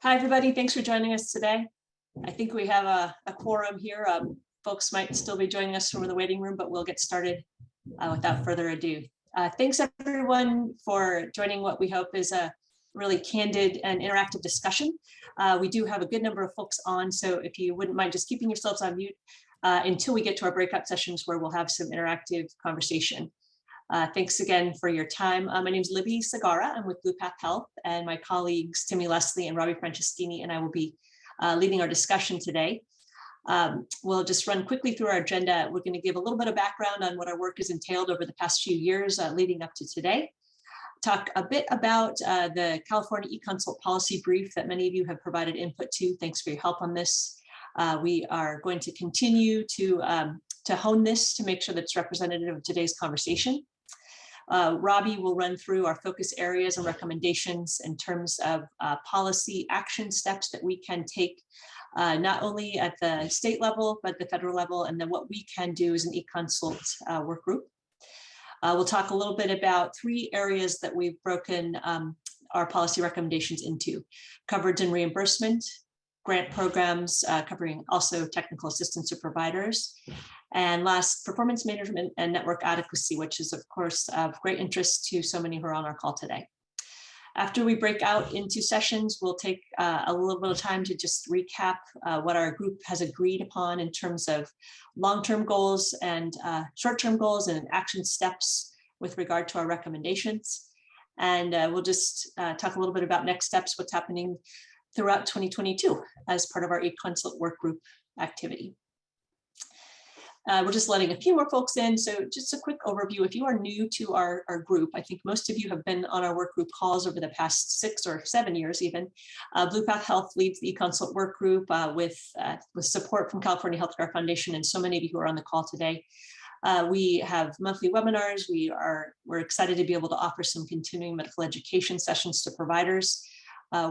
Hi, everybody. Thanks for joining us today. I think we have a quorum here. Folks might still be joining us from the waiting room, but we'll get started without further ado. Thanks, everyone, for joining what we hope is a really candid and interactive discussion. We do have a good number of folks on, so if you wouldn't mind just keeping yourselves on mute until we get to our breakout sessions where we'll have some interactive conversation. Thanks again for your time. My name is Libby Segarra. I'm with Blue Path Health, and my colleagues Timmy Leslie and Robbie Franceschini and I will be leading our discussion today. We'll just run quickly through our agenda. We're going to give a little bit of background on what our work has entailed over the past few years leading up to today. Talk a bit about the California E-Consult policy brief that many of you have provided input to. Thanks for your help on this. We are going to continue to hone this to make sure that it's representative of today's conversation. Robbie will run through our focus areas and recommendations in terms of policy action steps that we can take, not only at the state level, but the federal level, and then what we can do as an E-Consult work group. We'll talk a little bit about three areas that we've broken our policy recommendations into: coverage and reimbursement, grant programs covering also technical assistance to providers, and last, performance management and network adequacy, which is, of course, of great interest to so many who are on our call today. After we break out into sessions, we'll take a little bit of time to just recap what our group has agreed upon in terms of long-term goals and short-term goals and action steps with regard to our recommendations. And we'll just talk a little bit about next steps, what's happening throughout 2022 as part of our E-Consult Workgroup activity. We're just letting a few more folks in. So just a quick overview. If you are new to our group, I think most of you have been on our workgroup calls over the past 6 or 7 years even. Blue Path Health leads the E-Consult Workgroup with support from California Healthcare Foundation and so many of you who are on the call today. We have monthly webinars. We're excited to be able to offer some continuing medical education sessions to providers.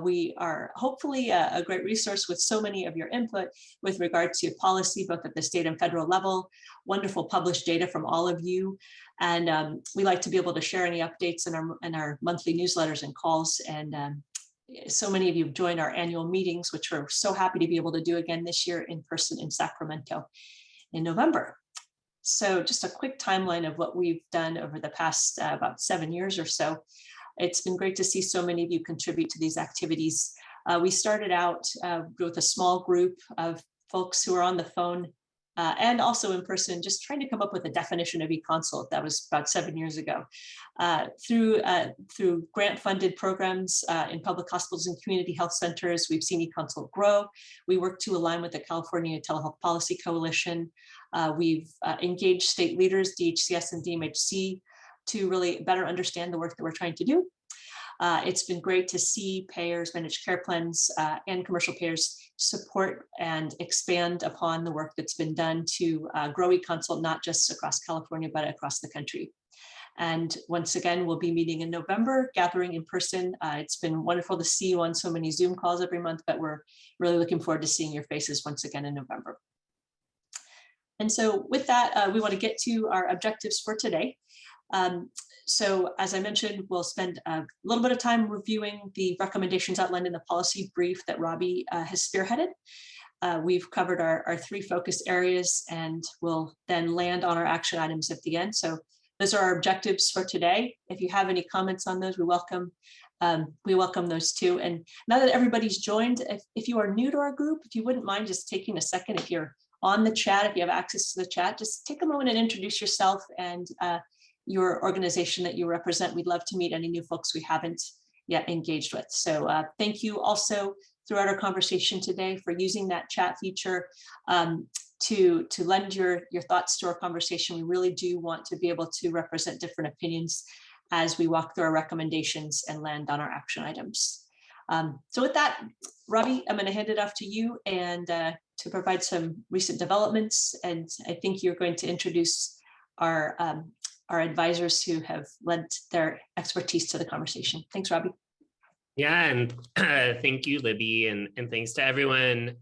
We are hopefully a great resource with so many of your input with regard to policy, both at the state and federal level, wonderful published data from all of you. And we like to be able to share any updates in our monthly newsletters and calls. And so many of you have joined our annual meetings, which we're so happy to be able to do again this year in person in Sacramento in November. So just a quick timeline of what we've done over the past about 7 years or so. It's been great to see so many of you contribute to these activities. We started out with a small group of folks who are on the phone and also in person, just trying to come up with a definition of E-Consult. That was about 7 years ago. Through grant-funded programs in public hospitals and community health centers, we've seen E-Consult grow. We work to align with the California Telehealth Policy Coalition. We've engaged state leaders, DHCS and DMHC, to really better understand the work that we're trying to do. It's been great to see payers, managed care plans, and commercial payers support and expand upon the work that's been done to grow E-Consult, not just across California, but across the country. And once again, we'll be meeting in November, gathering in person. It's been wonderful to see you on so many Zoom calls every month, but we're really looking forward to seeing your faces once again in November. And so with that, we want to get to our objectives for today. So as I mentioned, we'll spend a little bit of time reviewing the recommendations outlined in the policy brief that Robbie has spearheaded. We've covered our 3 focus areas and we'll then land on our action items at the end. So those are our objectives for today. If you have any comments on those, we welcome those too. And now that everybody's joined, if you are new to our group, if you wouldn't mind just taking a second, if you're on the chat, if you have access to the chat, just take a moment and introduce yourself and your organization that you represent. We'd love to meet any new folks we haven't yet engaged with. So thank you also throughout our conversation today for using that chat feature to lend your thoughts to our conversation. We really do want to be able to represent different opinions as we walk through our recommendations and land on our action items. So with that, Robbie, I'm going to hand it off to you and to provide some recent developments. And I think you're going to introduce our advisors who have lent their expertise to the conversation. Thanks, Robbie. Yeah, and thank you, Libby, and thanks to everyone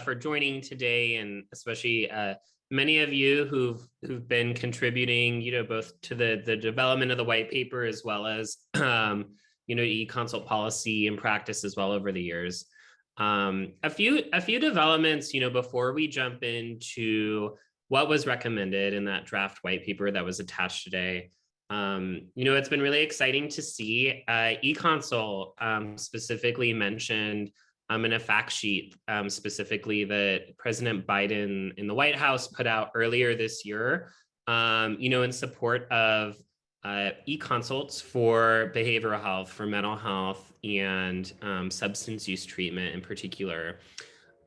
for joining today, and especially many of you who've been contributing, both to the development of the white paper as well as E-Consult policy and practice as well over the years. A few developments, before we jump into what was recommended in that draft white paper that was attached today. It's been really exciting to see E-Consult specifically mentioned in a fact sheet, specifically that President Biden in the White House put out earlier this year, in support of e-consults for behavioral health, for mental health, and substance use treatment in particular.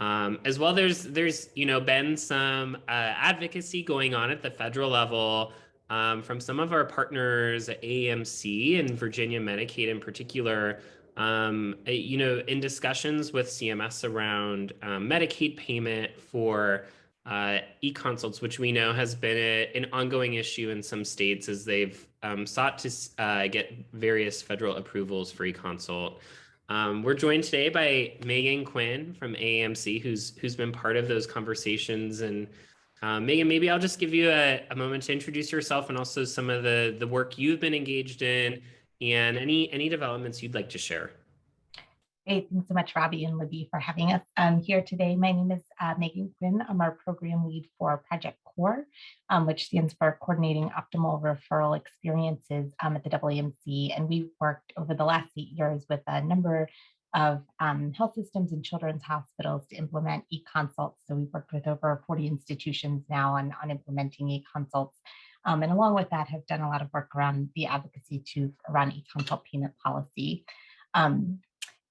As well, there's been some advocacy going on at the federal level from some of our partners at AMC and Virginia Medicaid in particular. In discussions with CMS around Medicaid payment for e-consults, which we know has been an ongoing issue in some states as they've sought to get various federal approvals for e-consult. We're joined today by Megan Quinn from AMC, who's been part of those conversations. And Megan, maybe I'll just give you a moment to introduce yourself and also some of the work you've been engaged in and any developments you'd like to share. Hey, thanks so much, Robbie and Libby, for having us here today. My name is Megan Quinn. I'm our program lead for Project CORE, which stands for Coordinating Optimal Referral Experiences at the AAMC. And we've worked over the last 8 years with a number of health systems and children's hospitals to implement e-consults. So we've worked with over 40 institutions now on implementing e-consults. And along with that, have done a lot of work around the advocacy around e-consult payment policy.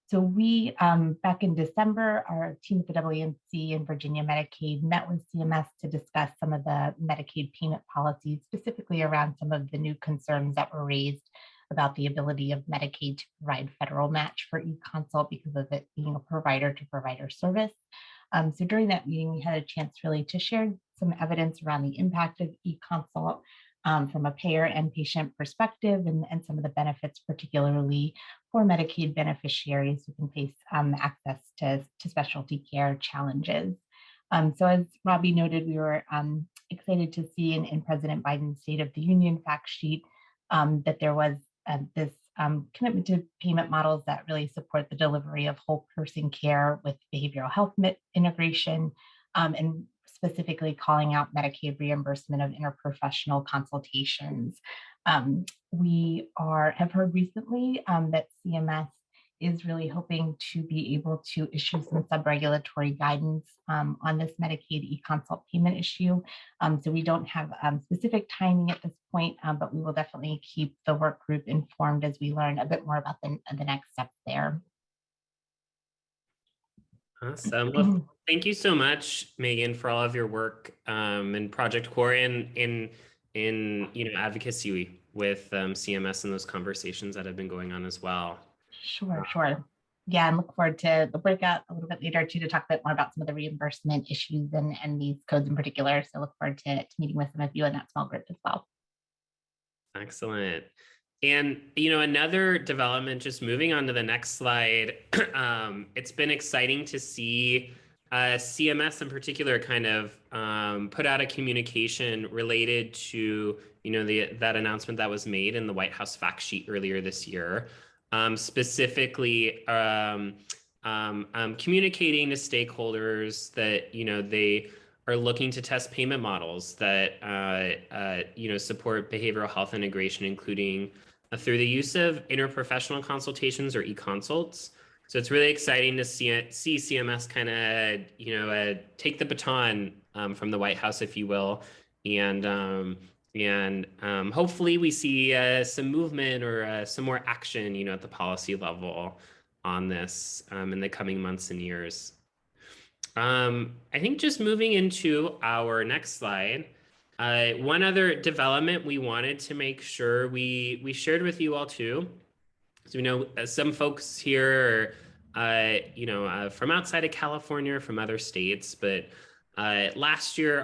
So we, back in December, our team at the AAMC and Virginia Medicaid met with CMS to discuss some of the Medicaid payment policies, specifically around some of the new concerns that were raised about the ability of Medicaid to provide federal match for e-consult because of it being a provider-to-provider service. So during that meeting, we had a chance really to share some evidence around the impact of e-consult from a payer and patient perspective and some of the benefits, particularly for Medicaid beneficiaries who can face access to specialty care challenges. So as Robbie noted, we were excited to see in President Biden's State of the Union fact sheet that there was this commitment to payment models that really support the delivery of whole person care with behavioral health integration, and specifically calling out Medicaid reimbursement of interprofessional consultations. We have heard recently that CMS is really hoping to be able to issue some sub-regulatory guidance on this Medicaid e-consult payment issue. So we don't have specific timing at this point, but we will definitely keep the work group informed as we learn a bit more about the next steps there. Awesome. Well, thank you so much, Megan, for all of your work in Project CORE and in advocacy with CMS and those conversations that have been going on as well. Sure. Yeah, and look forward to the breakout a little bit later too to talk a bit more about some of the reimbursement issues and these codes in particular. So look forward to meeting with some of you in that small group as well. Excellent. And, another development, just moving on to the next slide, it's been exciting to see CMS in particular kind of put out a communication related to, that announcement that was made in the White House fact sheet earlier this year, specifically communicating to stakeholders that, they are looking to test payment models that, support behavioral health integration, including through the use of interprofessional consultations or e-consults. So it's really exciting to see CMS kind of, take the baton from the White House, if you will, and hopefully we see some movement or some more action, at the policy level on this in the coming months and years. I think just moving into our next slide, one other development we wanted to make sure we shared with you all too. So we know some folks here are, from outside of California, from other states, but last year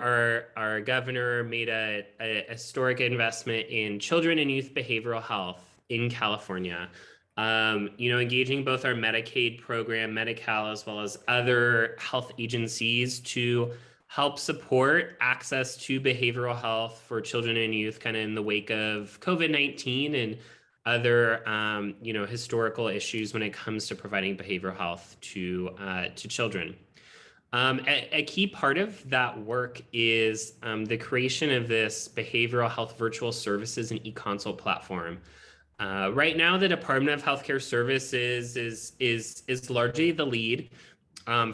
our governor made a historic investment in children and youth behavioral health in California. Engaging both our Medicaid program, Medi-Cal, as well as other health agencies to help support access to behavioral health for children and youth kind of in the wake of COVID-19 and other, historical issues when it comes to providing behavioral health to children. A key part of that work is the creation of this behavioral health virtual services and e-consult platform. Right now, the Department of Healthcare Services is largely the lead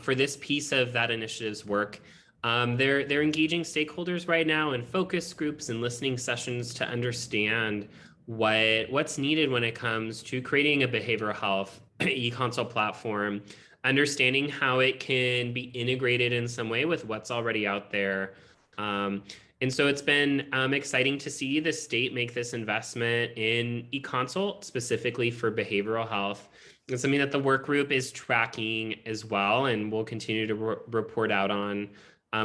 for this piece of that initiative's work. They're engaging stakeholders right now in focus groups and listening sessions to understand what's needed when it comes to creating a behavioral health e-consult platform, understanding how it can be integrated in some way with what's already out there. And so it's been exciting to see the state make this investment in e-consult specifically for behavioral health. It's something that the work group is tracking as well, and we'll continue to report out on.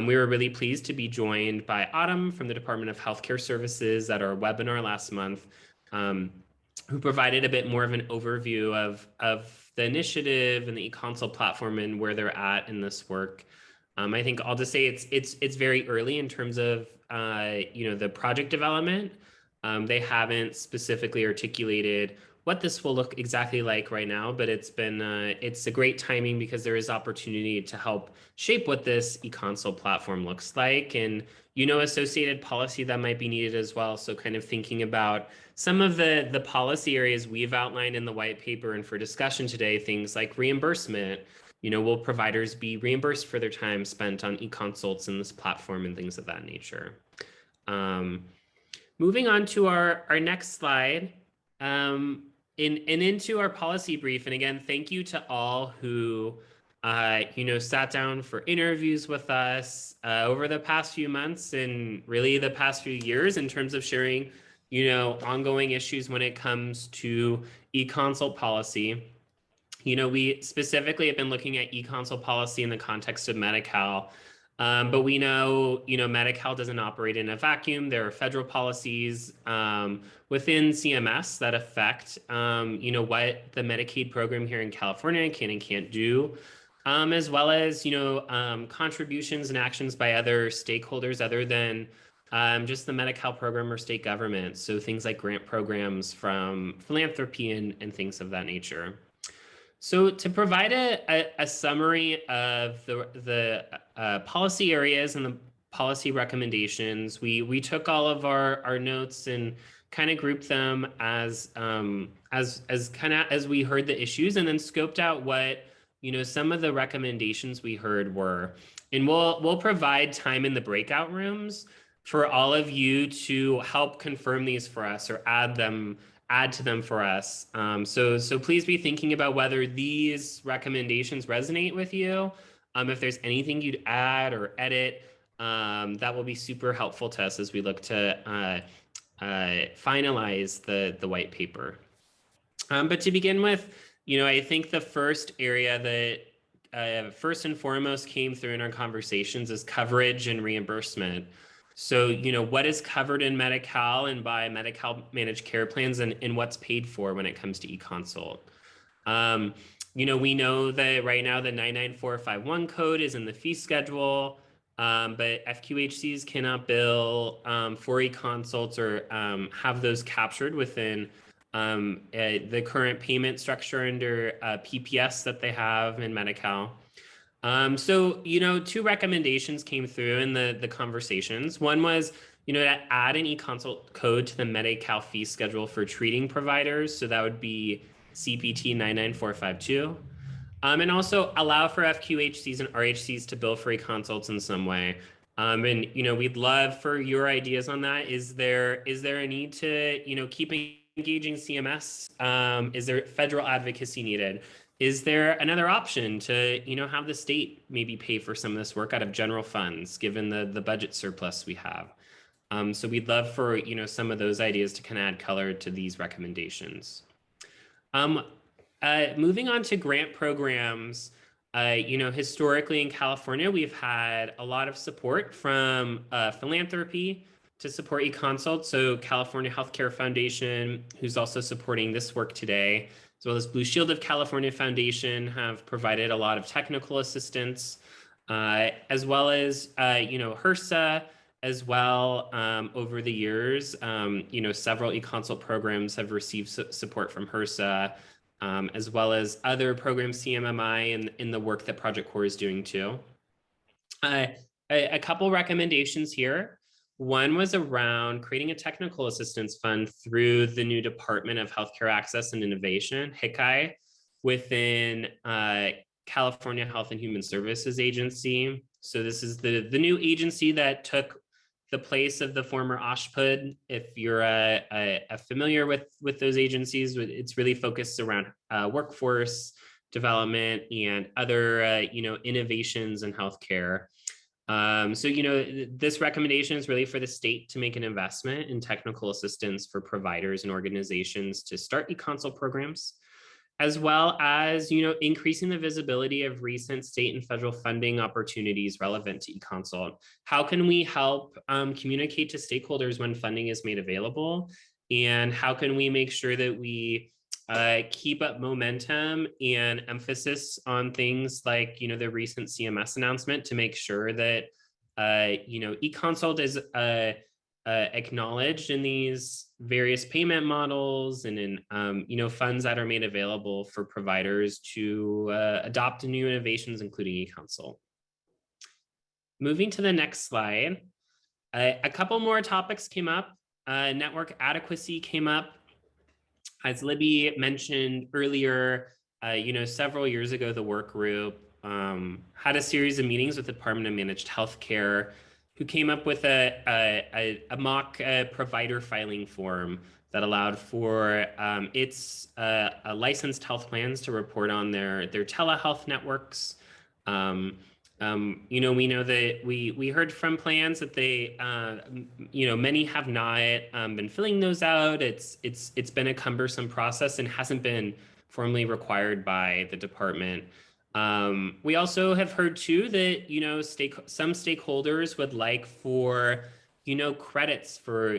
We were really pleased to be joined by Autumn from the Department of Healthcare Services at our webinar last month, who provided a bit more of an overview of the initiative and the e-consult platform and where they're at in this work. I think I'll just say it's very early in terms of the project development. They haven't specifically articulated what this will look exactly like right now, but it's a great timing because there is opportunity to help shape what this e-consult platform looks like, and associated policy that might be needed as well. So kind of thinking about some of the policy areas we've outlined in the white paper and for discussion today, things like reimbursement. Will providers be reimbursed for their time spent on e-consults in this platform and things of that nature? Moving on to our next slide. Into our policy brief. And again, thank you to all who, sat down for interviews with us over the past few months and really the past few years in terms of sharing, ongoing issues when it comes to e-consult policy. We specifically have been looking at e-consult policy in the context of Medi-Cal. But we know, Medi-Cal doesn't operate in a vacuum. There are federal policies within CMS that affect, what the Medicaid program here in California can and can't do, as well as, contributions and actions by other stakeholders other than just the Medi-Cal program or state government. So things like grant programs from philanthropy and things of that nature. So to provide a summary of the policy areas and the policy recommendations, we took all of our notes and kind of grouped them as we heard the issues, and then scoped out what some of the recommendations we heard were. And we'll provide time in the breakout rooms for all of you to help confirm these for us or add to them for us. So please be thinking about whether these recommendations resonate with you. If there's anything you'd add or edit, that will be super helpful to us as we look to finalize the white paper. But to begin with, I think the first area that first and foremost came through in our conversations is coverage and reimbursement. So, what is covered in Medi-Cal and by Medi-Cal managed care plans and what's paid for when it comes to e-consult. We know that right now the 99451 code is in the fee schedule, but FQHCs cannot bill for e-consults or have those captured within the current payment structure under PPS that they have in Medi-Cal. So, two recommendations came through in the conversations. One was, to add an e-consult code to the Medi-Cal fee schedule for treating providers. So that would be CPT 99452. And also allow for FQHCs and RHCs to bill for e-consults in some way. And, we'd love for your ideas on that. Is there a need to, keep engaging CMS? Is there federal advocacy needed? Is there another option to, have the state maybe pay for some of this work out of general funds, given the budget surplus we have? So we'd love for, some of those ideas to kind of add color to these recommendations. Moving on to grant programs, historically in California, we've had a lot of support from philanthropy to support e-consult. So California Healthcare Foundation, who's also supporting this work today, as well as Blue Shield of California Foundation, have provided a lot of technical assistance, as well as, HRSA as well. Over the years, several E-Consult programs have received support from HRSA, as well as other programs, CMMI, and the work that Project Core is doing too. A couple recommendations here. One was around creating a technical assistance fund through the new Department of Healthcare Access and Innovation, HICI, within California Health and Human Services Agency. So this is the new agency that took the place of the former OSHPD. If you're familiar with those agencies, it's really focused around workforce development and other innovations in healthcare. This recommendation is really for the state to make an investment in technical assistance for providers and organizations to start E-Consult programs, as well as, increasing the visibility of recent state and federal funding opportunities relevant to E-Consult. How can we help communicate to stakeholders when funding is made available? And how can we make sure that we keep up momentum and emphasis on things like, the recent CMS announcement to make sure that, E-Consult is acknowledged in these various payment models and in, funds that are made available for providers to adopt new innovations, including E-Consult. Moving to the next slide, a couple more topics came up. Network adequacy came up. As Libby mentioned earlier, several years ago, the work group had a series of meetings with the Department of Managed Healthcare, who came up with a mock provider filing form that allowed for its licensed health plans to report on their telehealth networks. We know that we heard from plans that they, many have not been filling those out. It's been a cumbersome process and hasn't been formally required by the department. We also have heard too that, some stakeholders would like for, credits for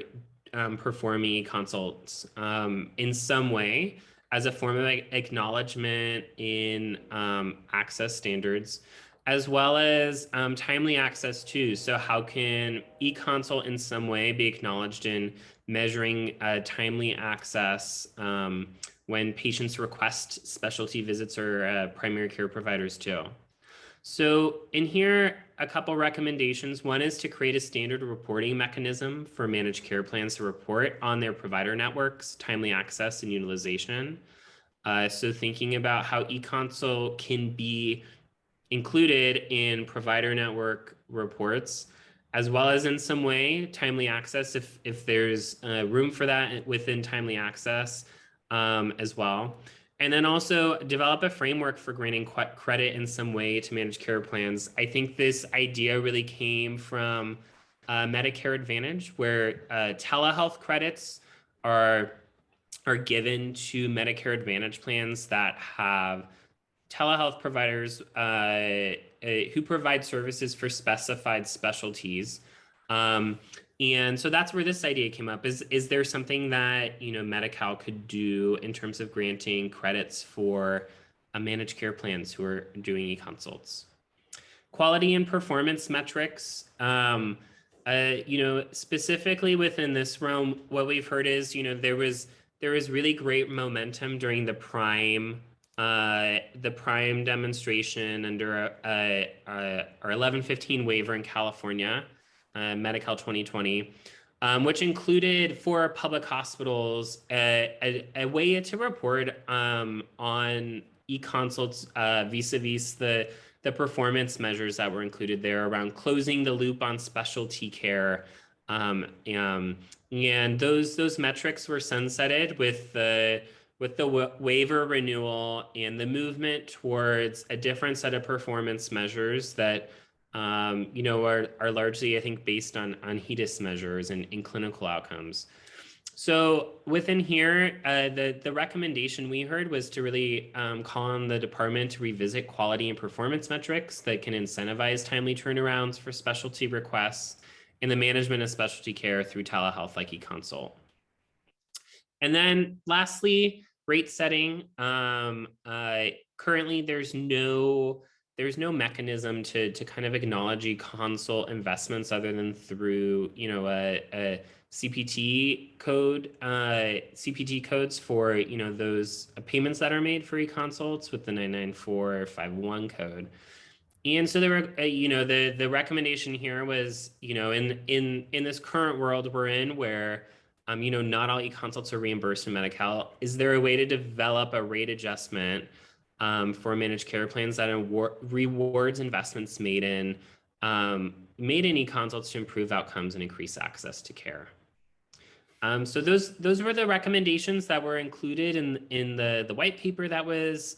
performing E-Consults in some way as a form of acknowledgement in access standards, as well as timely access too. So how can E-Consult in some way be acknowledged in measuring timely access when patients request specialty visits or primary care providers too? So in here, a couple recommendations. One is to create a standard reporting mechanism for managed care plans to report on their provider networks, timely access and utilization. So thinking about how E-Consult can be included in provider network reports, as well as in some way timely access if there's room for that within timely access as well. And then also develop a framework for granting credit in some way to managed care plans. I think this idea really came from Medicare Advantage, where telehealth credits are given to Medicare Advantage plans that have telehealth providers who provide services for specified specialties. And so that's where this idea came up. Is there something that, Medi-Cal could do in terms of granting credits for managed care plans who are doing E-Consults? Quality and performance metrics, specifically within this realm, what we've heard is, there was really great momentum during the Prime demonstration under our 1115 waiver in California, Medi-Cal 2020, which included for public hospitals a way to report on E-Consults vis-a-vis the performance measures that were included there around closing the loop on specialty care. And those metrics were sunsetted with the waiver renewal and the movement towards a different set of performance measures that are largely, I think, based on HEDIS measures and in clinical outcomes. So within here, the recommendation we heard was to really call on the department to revisit quality and performance metrics that can incentivize timely turnarounds for specialty requests and the management of specialty care through telehealth like E-Consult. And then lastly, rate setting. Currently, there's no there's no mechanism to kind of acknowledge e-consult investments other than through, a CPT code, CPT codes for, those payments that are made for e-consults with the 99451 code. And so there were, the recommendation here was, in this current world we're in where, not all e-consults are reimbursed in Medi-Cal, is there a way to develop a rate adjustment for managed care plans that rewards investments made in e-consults to improve outcomes and increase access to care? So those were the recommendations that were included in the white paper that was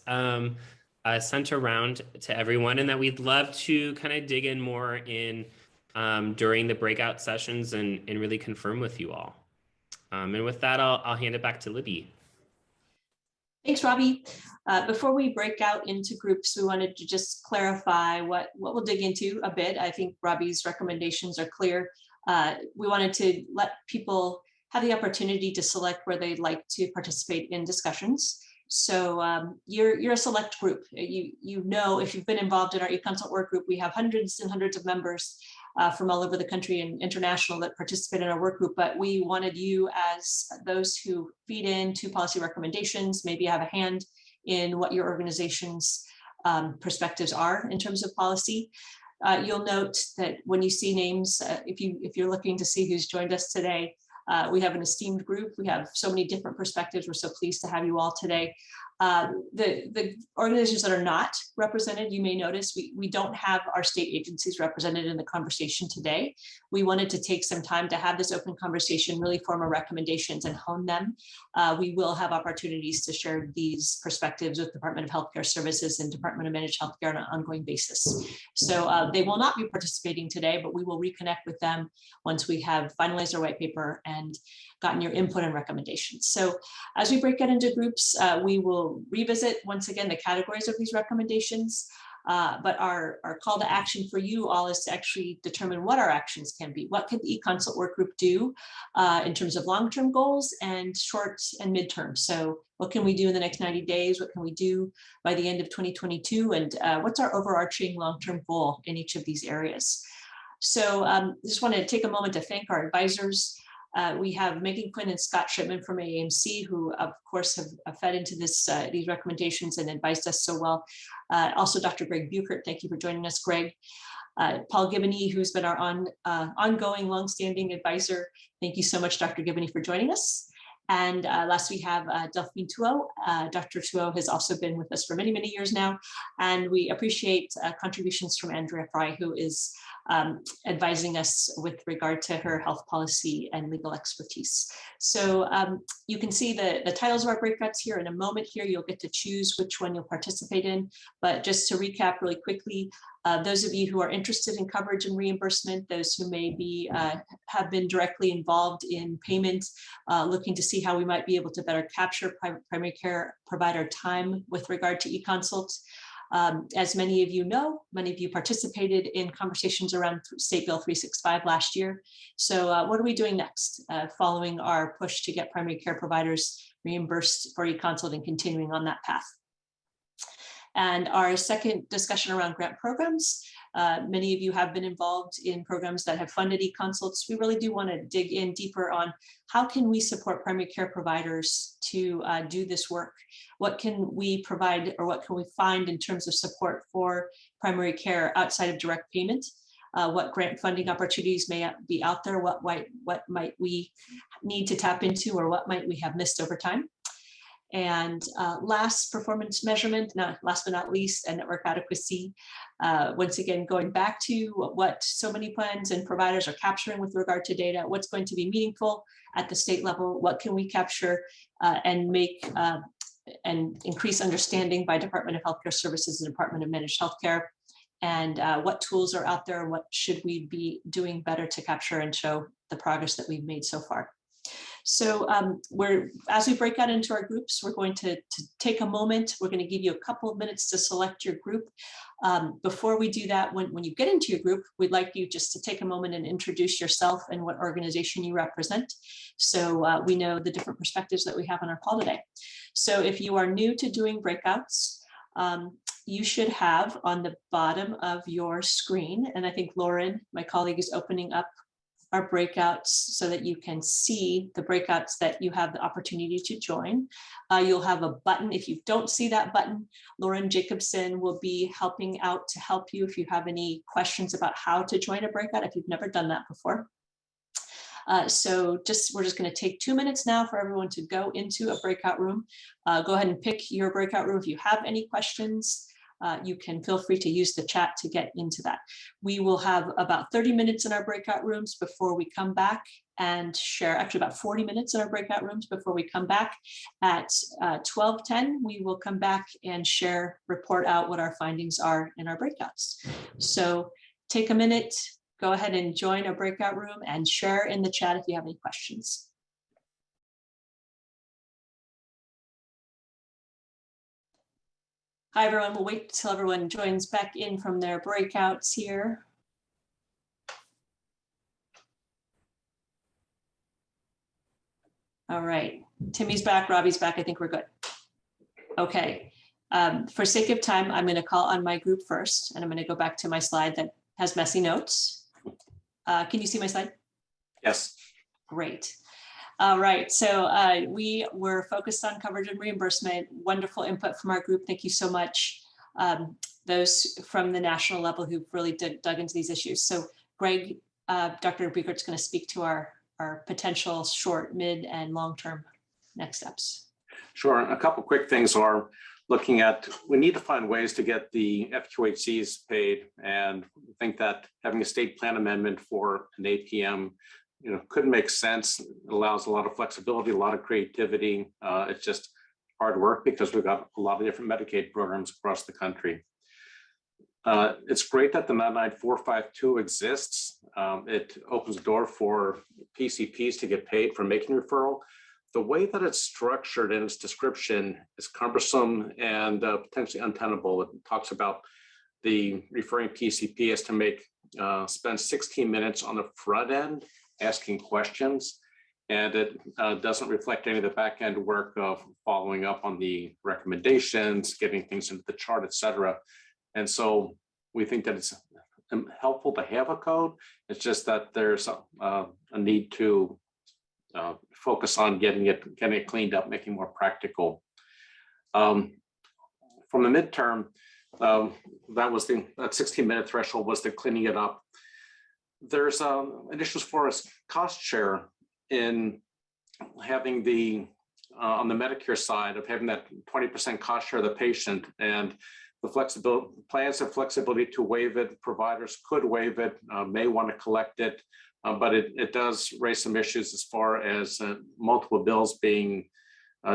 sent around to everyone, and that we'd love to kind of dig in more in during the breakout sessions and really confirm with you all. And with that, I'll hand it back to Libby. Thanks, Robbie. Before we break out into groups, we wanted to just clarify what we'll dig into a bit. I think Robbie's recommendations are clear. We wanted to let people have the opportunity to select where they'd like to participate in discussions. So you're a select group. You know, if you've been involved in our E-Consult work group, we have hundreds and hundreds of members from all over the country and international that participate in our work group. But we wanted you, as those who feed into policy recommendations, maybe have a hand in what your organization's perspectives are in terms of policy. You'll note that when you see names, if you're looking to see who's joined us today, we have an esteemed group. We have so many different perspectives. We're so pleased to have you all today. The organizations that are not represented, you may notice we don't have our state agencies represented in the conversation today. We wanted to take some time to have this open conversation, really form our recommendations and hone them. We will have opportunities to share these perspectives with Department of Healthcare Services and Department of Managed Healthcare on an ongoing basis. So they will not be participating today, but we will reconnect with them once we have finalized our white paper and gotten your input and recommendations. So as we break it into groups, we will revisit once again the categories of these recommendations, but our call to action for you all is to actually determine what our actions can be. What can the E-Consult work group do in terms of long-term goals and short and midterm? So what can we do in the next 90 days? What can we do by the end of 2022? And what's our overarching long-term goal in each of these areas? So just want to take a moment to thank our advisors. We have Megan Quinn and Scott Shipman from AAMC, who of course have fed into this these recommendations and advised us so well. Also, Dr. Greg Buchert, thank you for joining us, Greg. Paul Gibney, who's been our ongoing, longstanding advisor. Thank you so much, Dr. Gibney, for joining us. And last we have Delphine Tuot. Dr. Tuot has also been with us for many, many years now. And we appreciate contributions from Andrea Fry, who is advising us with regard to her health policy and legal expertise. So you can see the titles of our breakouts here. In a moment here, you'll get to choose which one you'll participate in. But just to recap really quickly, those of you who are interested in coverage and reimbursement, those who may be have been directly involved in payment, looking to see how we might be able to better capture primary care provider time with regard to e-consults. As many of you know, many of you participated in conversations around State Bill 365 last year. So what are we doing next following our push to get primary care providers reimbursed for e-consult and continuing on that path? And our second discussion around grant programs. Many of you have been involved in programs that have funded e-consults. We really do want to dig in deeper on how can we support primary care providers to do this work? What can we provide or what can we find in terms of support for primary care outside of direct payment? What grant funding opportunities may be out there? What might we need to tap into, or what might we have missed over time? And last, performance measurement, last but not least, and network adequacy. Once again, going back to what so many plans and providers are capturing with regard to data, what's going to be meaningful at the state level, what can we capture and make and increase understanding by Department of Healthcare Services and Department of Managed Healthcare, and what tools are out there and what should we be doing better to capture and show the progress that we've made so far. So as we break out into our groups, we're going to take a moment. We're going to give you a couple of minutes to select your group. Before we do that, when you get into your group, we'd like you just to take a moment and introduce yourself and what organization you represent, so we know the different perspectives that we have on our call today. So if you are new to doing breakouts, you should have on the bottom of your screen, and I think Lauren, my colleague, is opening up our breakouts so that you can see the breakouts that you have the opportunity to join. You'll have a button. If you don't see that button, Lauren Jacobson will be helping out to help you if you have any questions about how to join a breakout if you've never done that before. So we're just going to take 2 minutes now for everyone to go into a breakout room. Go ahead and pick your breakout room. If you have any questions, you can feel free to use the chat to get into that. We will have about 30 minutes in our breakout rooms before we come back and share, actually about 40 minutes in our breakout rooms before we come back. At 12:10, we will come back and report out what our findings are in our breakouts. So take a minute, go ahead and join a breakout room and share in the chat if you have any questions. Hi, everyone. We'll wait till everyone joins back in from their breakouts here. All right. Timmy's back. Robbie's back. I think we're good. Okay. For sake of time, I'm going to call on my group first, and I'm going to go back to my slide that has messy notes. Can you see my slide? Yes. Great. All right, so we were focused on coverage and reimbursement. Wonderful input from our group. Thank you so much. Those from the national level who've really dug into these issues. So Greg, Dr. Breakout's going to speak to our potential short, mid, and long-term next steps. Sure. A couple quick things are looking at, we need to find ways to get the FQHCs paid, and think that having a state plan amendment for an APM could make sense. It allows a lot of flexibility, a lot of creativity. It's just hard work because we've got a lot of different Medicaid programs across the country. It's great that the 99452 exists. It opens the door for PCPs to get paid for making referral. The way that it's structured in its description is cumbersome and potentially untenable. It talks about the referring PCP is to spend 16 minutes on the front end asking questions, and it doesn't reflect any of the back end work of following up on the recommendations, getting things into the chart, et cetera. And so we think that it's helpful to have a code. It's just that there's a need to focus on getting it cleaned up, making it more practical. From the midterm, that 16-minute threshold was the cleaning it up. There's initiatives for us cost share in having on the Medicare side of having that 20% cost share of the patient, and the flexibility plans have flexibility to waive it. Providers could waive it, may want to collect it, but it does raise some issues as far as multiple bills being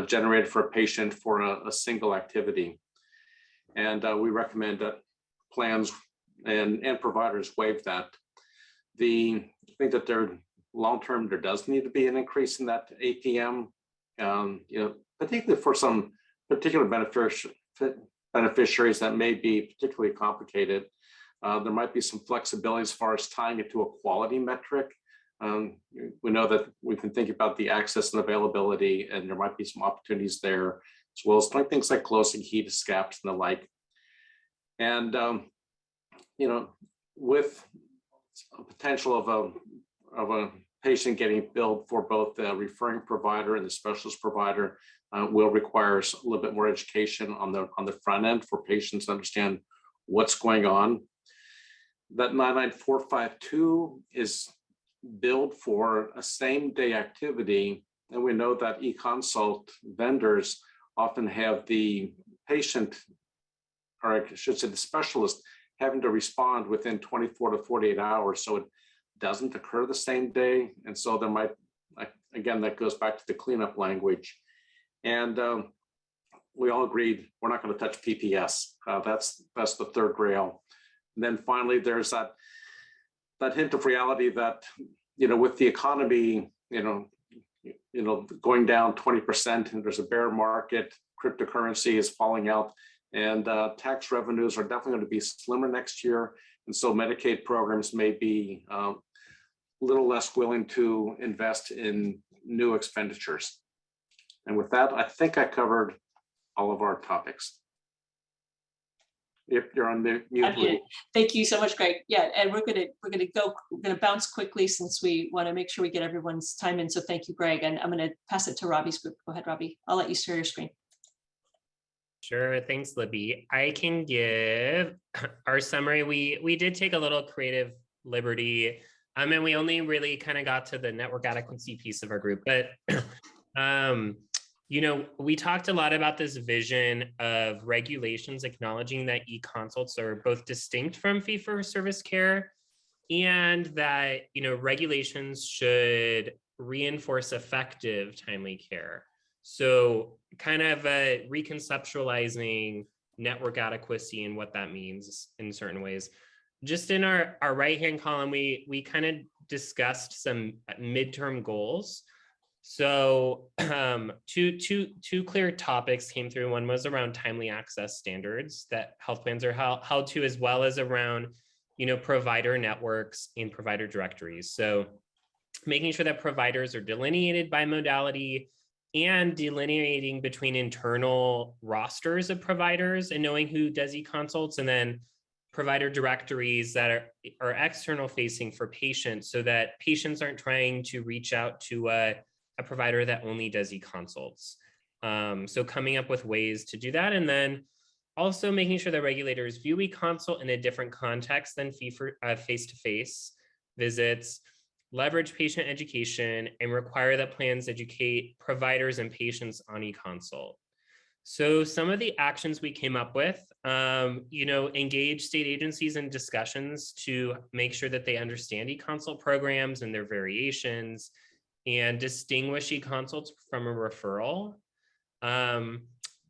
generated for a patient for a single activity. And we recommend that plans and providers waive that. I think that long-term, there does need to be an increase in that APM, particularly for some particular beneficiaries that may be particularly complicated. There might be some flexibility as far as tying it to a quality metric. We know that we can think about the access and availability, and there might be some opportunities there, as well as things like closing HEDIS gaps and the like. And with a potential of a patient getting billed for both the referring provider and the specialist provider, will require a little bit more education on the front end for patients to understand what's going on. That 99452 is billed for a same day activity, and we know that e-consult vendors often have the patient, or I should say the specialist, having to respond within 24 to 48 hours, so it doesn't occur the same day. And so there might, again, that goes back to the cleanup language. And we all agreed we're not going to touch PPS. That's the third rail. And then finally, there's that hint of reality that, with the economy, going down 20%, and there's a bear market, cryptocurrency is falling out, and tax revenues are definitely going to be slimmer next year. And so Medicaid programs may be a little less willing to invest in new expenditures. And with that, I think I covered all of our topics. If you're on mute. Thank you so much, Greg. Yeah, and we're gonna bounce quickly since we want to make sure we get everyone's time in. So thank you, Greg. And I'm gonna pass it to Robbie's group. Go ahead, Robbie. I'll let you share your screen. Sure, thanks, Libby. I can give our summary. We did take a little creative liberty. And we only really kind of got to the network adequacy piece of our group, but you know, we talked a lot about this vision of regulations acknowledging that e-consults are both distinct from fee-for-service care, and that, you know, regulations should reinforce effective, timely care. So kind of reconceptualizing network adequacy and what that means in certain ways. Just in our right-hand column, we kind of discussed some midterm goals. So two clear topics came through. One was around timely access standards that health plans are held to, as well as around, you know, provider networks and provider directories. So making sure that providers are delineated by modality and delineating between internal rosters of providers and knowing who does e-consults, and then provider directories that are external facing for patients, so that patients aren't trying to reach out to a provider that only does e-consults. So coming up with ways to do that, and then also making sure that regulators view e-consult in a different context than face-to-face visits, leverage patient education, and require that plans educate providers and patients on e-consult. So some of the actions we came up with, you know, engage state agencies in discussions to make sure that they understand e-consult programs and their variations, and distinguish e-consults from a referral.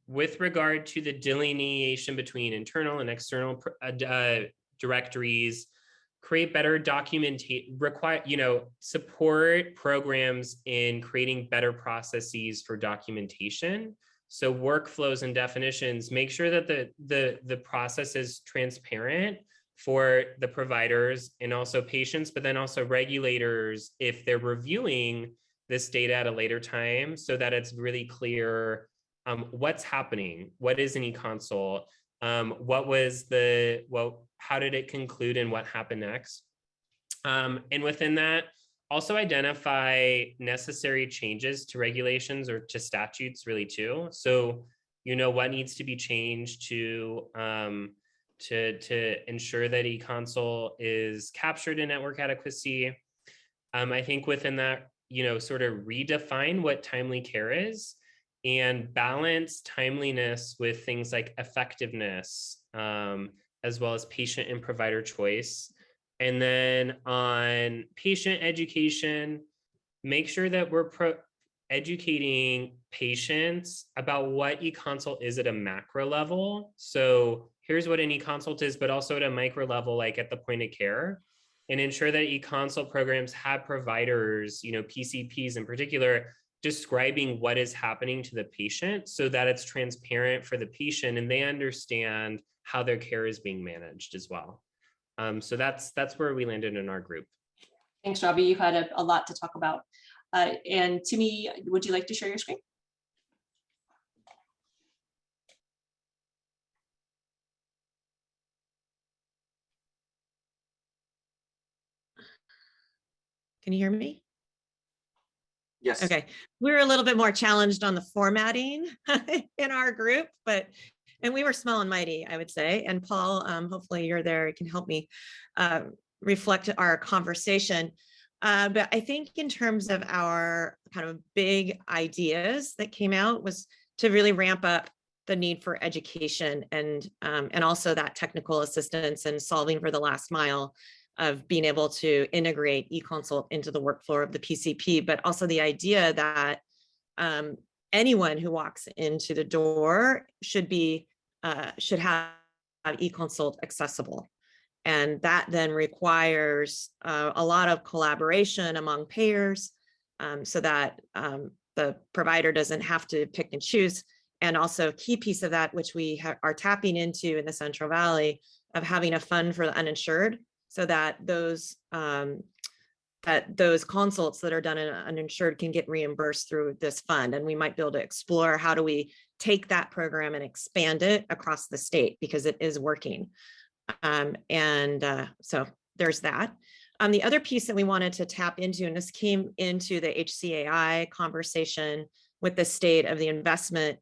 With regard to the delineation between internal and external directories, create better documentation, support programs in creating better processes for documentation. So workflows and definitions, make sure that the process is transparent for the providers and also patients, but then also regulators if they're reviewing this data at a later time, so that it's really clear what's happening, what is an e-consult, how did it conclude and what happened next. And within that, also identify necessary changes to regulations or to statutes really too. So, you know, what needs to be changed to ensure that e-consult is captured in network adequacy. I think within that, you know, sort of redefine what timely care is and balance timeliness with things like effectiveness, as well as patient and provider choice. And then on patient education, make sure that we're educating patients about what e-consult is at a macro level. So here's what an e-consult is, but also at a micro level, like at the point of care, and ensure that e-consult programs have providers, you know, PCPs in particular, describing what is happening to the patient so that it's transparent for the patient and they understand how their care is being managed as well. So that's where we landed in our group. Thanks, Robbie. You had a lot to talk about. And Timmy, would you like to share your screen? Can you hear me? Yes. Okay. We're a little bit more challenged on the formatting in our group, and we were small and mighty, I would say. And Paul, hopefully you're there, you can help me reflect our conversation. But I think in terms of our kind of big ideas that came out was to really ramp up the need for education and also that technical assistance and solving for the last mile of being able to integrate e-consult into the workflow of the PCP, but also the idea that anyone who walks into the door should have e-consult accessible. And that then requires a lot of collaboration among payers so that the provider doesn't have to pick and choose. And also a key piece of that, which we are tapping into in the Central Valley, of having a fund for the uninsured, so that those that those consults that are done in uninsured can get reimbursed through this fund. And we might be able to explore how do we take that program and expand it across the state, because it is working. So there's that. The other piece that we wanted to tap into, and this came into the HCAI conversation with the state of the investment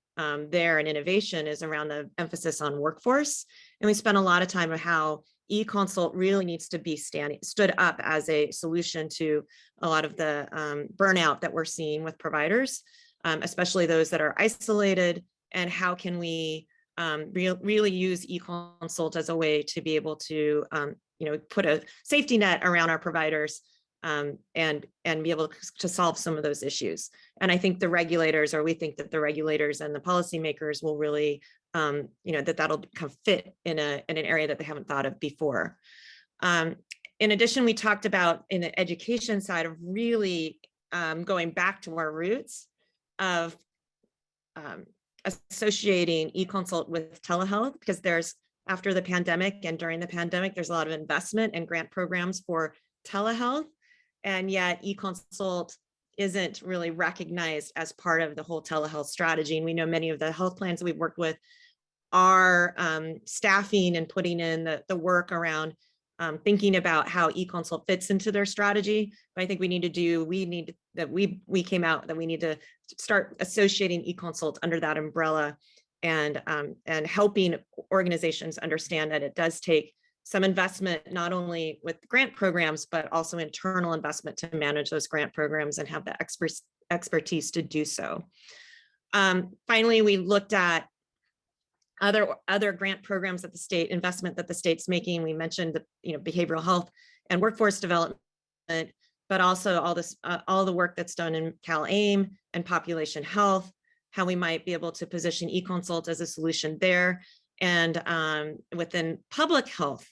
there and innovation, is around the emphasis on workforce. And we spent a lot of time on how E-Consult really needs to be stood up as a solution to a lot of the burnout that we're seeing with providers, especially those that are isolated. And how can we really use E-Consult as a way to be able to put a safety net around our providers and be able to solve some of those issues. And I think the regulators, or we think that the regulators and the policymakers will really, that'll kind of fit in an area that they haven't thought of before. In addition, we talked about in the education side of really going back to our roots of associating E-Consult with telehealth, because after the pandemic and during the pandemic, there's a lot of investment and grant programs for telehealth. And yet E-Consult isn't really recognized as part of the whole telehealth strategy. And we know many of the health plans that we've worked with are staffing and putting in the work around thinking about how E-Consult fits into their strategy. But I think we need to start associating E-Consult under that umbrella, and helping organizations understand that it does take some investment, not only with grant programs, but also internal investment to manage those grant programs and have the expertise to do so. Finally, we looked at other grant programs that the state, investment that the state's making. We mentioned behavioral health and workforce development, but also all the work that's done in CalAIM and population health, how we might be able to position E-Consult as a solution there. And within public health,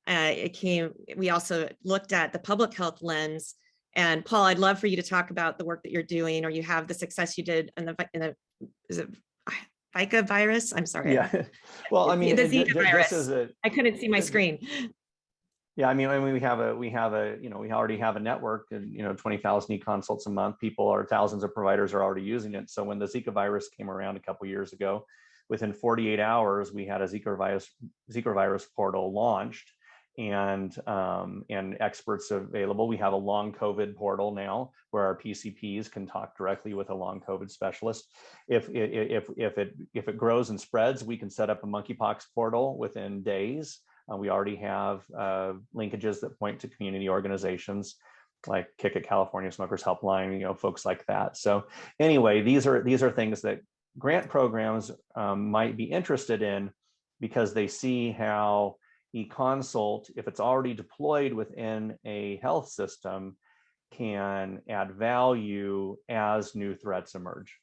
we also looked at the public health lens. And Paul, I'd love for you to talk about the work that you're doing, or you have the success you did in the is it Zika virus? I'm sorry. Yeah. Well, I mean, the Zika virus. I couldn't see my screen. Yeah, I mean, we already have a network, and 20,000 E-Consults a month. Thousands of providers are already using it. So when the Zika virus came around a couple of years ago, within 48 hours, we had a Zika virus portal launched, and experts available. We have a long COVID portal now where our PCPs can talk directly with a long COVID specialist. If it grows and spreads, we can set up a monkeypox portal within days. We already have linkages that point to community organizations like Kick It California Smokers Helpline, folks like that. So anyway, these are things that grant programs might be interested in, because they see how E-Consult, if it's already deployed within a health system, can add value as new threats emerge.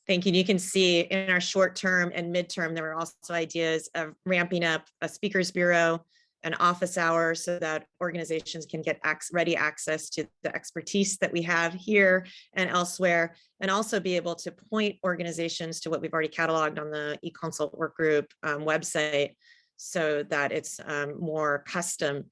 Thank you. You can see in our short term and midterm, there were also ideas of ramping up a speakers bureau and office hours so that organizations can get ready access to the expertise that we have here and elsewhere, and also be able to point organizations to what we've already cataloged on the E-Consult Workgroup website, so that it's more custom,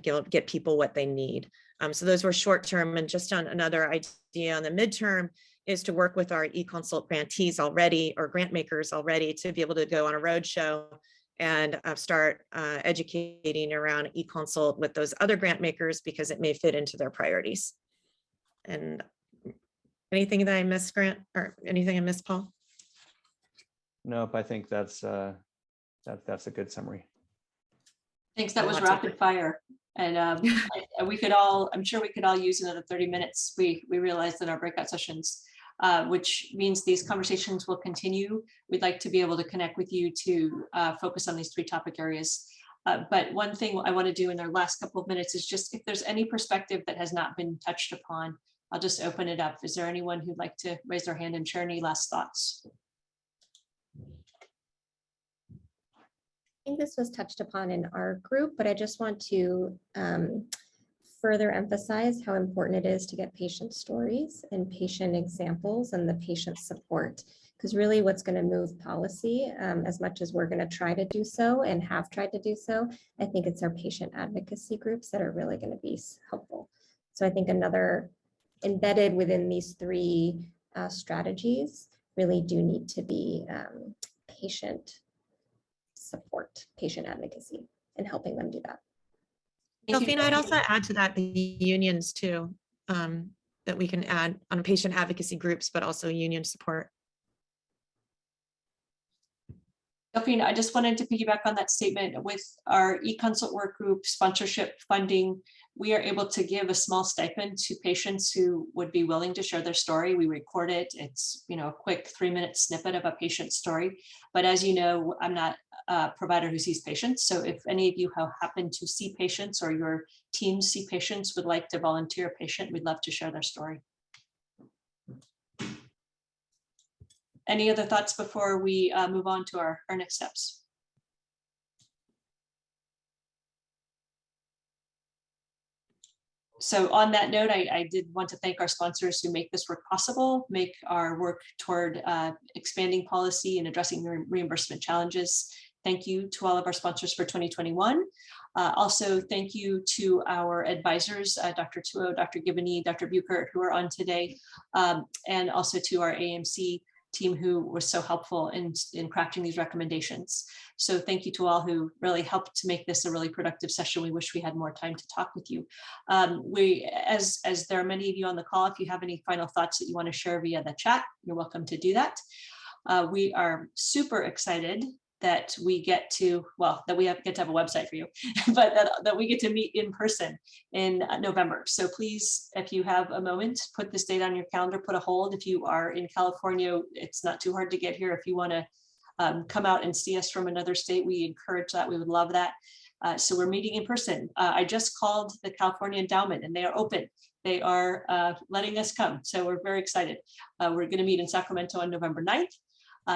get people what they need. So those were short term. And just on another idea on the midterm is to work with our E-Consult grantees already, or grant makers already, to be able to go on a roadshow and start educating around E-Consult with those other grant makers, because it may fit into their priorities. And anything that I missed, Grant, or anything I missed, Paul? Nope, I think that's a good summary. Thanks. That was rapid fire. And I'm sure we could all use another 30 minutes. We realized in our breakout sessions, which means these conversations will continue. We'd like to be able to connect with you to focus on these 3 topic areas. But one thing I want to do in our last couple of minutes is just, if there's any perspective that has not been touched upon, I'll just open it up. Is there anyone who'd like to raise their hand and share any last thoughts? I think this was touched upon in our group, but I just want to further emphasize how important it is to get patient stories and patient examples and the patient support. Because really what's going to move policy, as much as we're going to try to do so and have tried to do so, I think it's our patient advocacy groups that are really going to be helpful. So I think another embedded within these three strategies really do need to be patient support, patient advocacy, and helping them do that. Delphine, I'd also add to that the unions too, that we can add on patient advocacy groups, but also union support. Delphine, I just wanted to piggyback on that statement. With our E-Consult Workgroup sponsorship funding, we are able to give a small stipend to patients who would be willing to share their story. We record it. It's, you know, a quick 3-minute snippet of a patient's story. But as you know, I'm not a provider who sees patients. So if any of you have happened to see patients or your teams see patients, would like to volunteer a patient, we'd love to share their story. Any other thoughts before we move on to our next steps? So on that note, I did want to thank our sponsors who make this work possible, make our work toward expanding policy and addressing reimbursement challenges. Thank you to all of our sponsors for 2021. Also, thank you to our advisors, Dr. Tuo, Dr. Gibney, Dr. Buchert, who are on today, and also to our AMC team who was so helpful in crafting these recommendations. So thank you to all who really helped to make this a really productive session. We wish we had more time to talk with you. As there are many of you on the call, if you have any final thoughts that you want to share via the chat, you're welcome to do that. We are super excited that we get to, well, that we get to have a website for you, but that we get to meet in person in November. So please, if you have a moment, put this date on your calendar, put a hold. If you are in California, it's not too hard to get here. If you want to come out and see us from another state, we encourage that. We would love that. So we're meeting in person. I just called the California Endowment and they are open. They are letting us come. So we're very excited. We're going to meet in Sacramento on November 9th.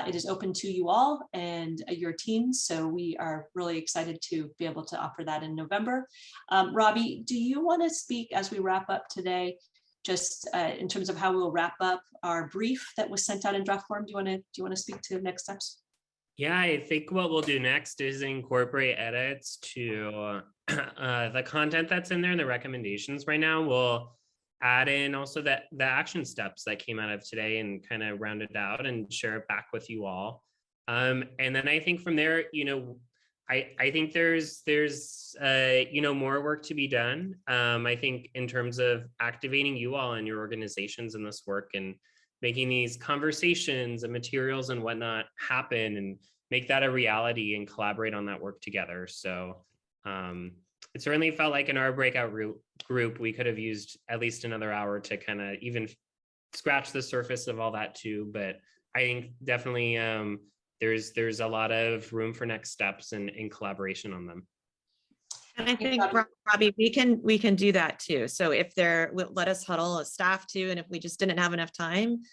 It is open to you all and your teams, so we are really excited to be able to offer that in November. Robbie, do you want to speak as we wrap up today, just in terms of how we'll wrap up our brief that was sent out in draft form? Do you want to speak to next steps? Yeah, I think what we'll do next is incorporate edits to the content that's in there and the recommendations right now. We'll add in also the action steps that came out of today and kind of round it out and share it back with you all. And then I think from there, you know, I think there's you know, more work to be done. I think in terms of activating you all and your organizations in this work and making these conversations and materials and whatnot happen and make that a reality and collaborate on that work together. So it certainly felt like in our breakout group, we could have used at least another hour to kind of even scratch the surface of all that too. But I think definitely there's a lot of room for next steps and collaboration on them. And I think, Robbie, we can do that too. So if let us huddle as staff too, and if we just didn't have enough time,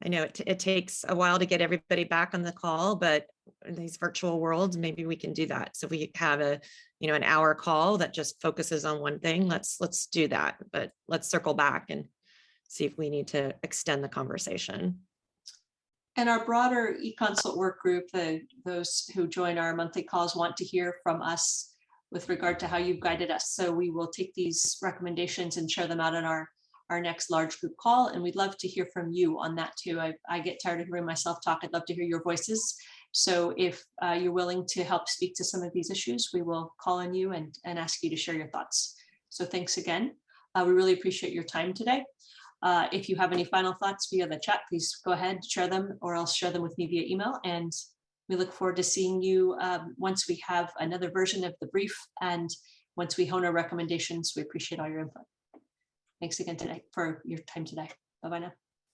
I know it takes a while to get everybody back on the call, but in these virtual worlds, maybe we can do that. So if we have an hour call that just focuses on one thing, let's do that. But let's circle back and see if we need to extend the conversation. And our broader E-Consult work group, those who join our monthly calls want to hear from us with regard to how you've guided us. So we will take these recommendations and share them out in our next large group call. And we'd love to hear from you on that too. I get tired of hearing myself talk. I'd love to hear your voices. So if you're willing to help speak to some of these issues, we will call on you and ask you to share your thoughts. So thanks again. We really appreciate your time today. If you have any final thoughts via the chat, please go ahead, share them, or else share them with me via email. And we look forward to seeing you once we have another version of the brief. And once we hone our recommendations, we appreciate all your input. Thanks again today for your time today. Bye-bye now.